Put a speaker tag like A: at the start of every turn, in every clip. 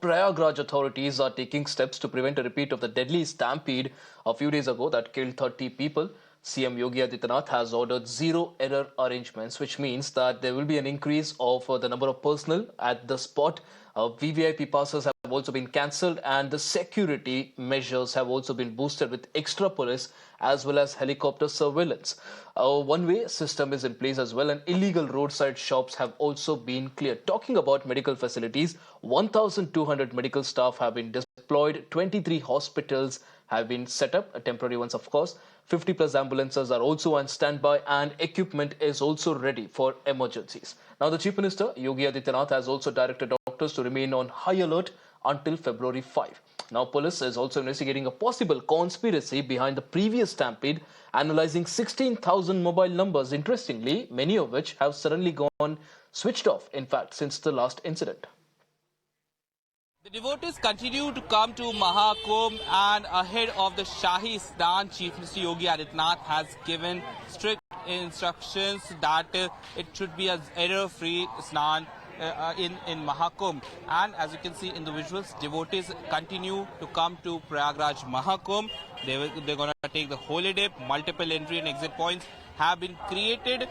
A: Prayagraj authorities are taking steps to prevent a repeat of the deadly stampede a few days ago that killed 30 people. CM Yogi Adityanath has ordered zero-error arrangements, which means that there will be an increase of the number of personnel at the spot. VVIP passes have also been cancelled, and the security measures have also been boosted with extra police as well as helicopter surveillance. A one-way system is in place as well, and illegal roadside shops have also been cleared. Talking about medical facilities, 1,200 medical staff have been deployed, 23 hospitals have been set up, temporary ones of course. 50 plus ambulances are also on standby, and equipment is also ready for emergencies. Now the Chief Minister Yogi Adityanath has also directed doctors to remain on high alert until February 5. Now police is also investigating a possible conspiracy behind the previous stampede, analyzing 16,000 mobile numbers, interestingly many of which have suddenly gone switched off, in fact, since the last incident.
B: The devotees continue to come to Mahakumbh, and ahead of the Shahi Snan, Chief Minister Yogi Adityanath has given strict instructions that it should be an error-free Snan in Mahakumbh. And as you can see in the visuals, devotees continue to come to Prayagraj Mahakumbh. They're going to take the holy dip. Multiple entry and exit points have been created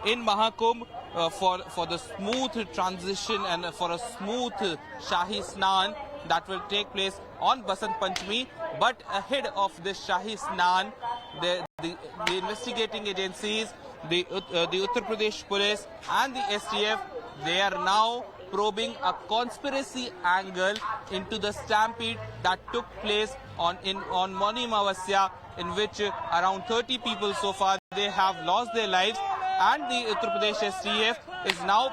B: in Mahakumbh for the smooth transition and for a smooth Shahi Snan that will take place on Basant Panchami. But ahead of this Shahi Snan, the investigating agencies, the Uttar Pradesh Police and the STF, they are now probing a conspiracy angle into the stampede that took place on Mauni Amavasya, in which around 30 people so far they have lost their lives, and the Uttar Pradesh STF is now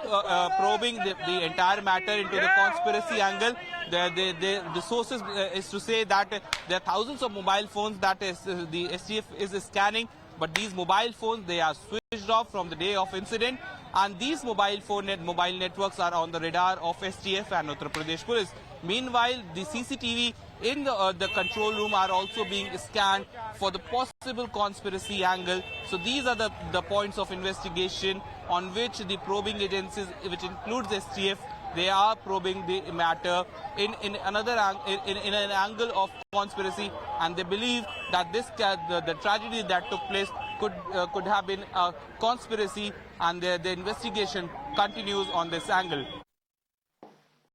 B: probing the entire matter into the conspiracy angle. The sources is to say that there are thousands of mobile phones that the STF is scanning, but these mobile phones, they are switched off from the day of incident, and these mobile networks are on the radar of STF and Uttar Pradesh Police. Meanwhile, the CCTV in the control room are also being scanned for the possible conspiracy angle. So these are the points of investigation on which the probing agencies, which includes STF, they are probing the matter in an angle of conspiracy, and they believe that the tragedy that took place could have been a conspiracy, and the investigation continues on this angle.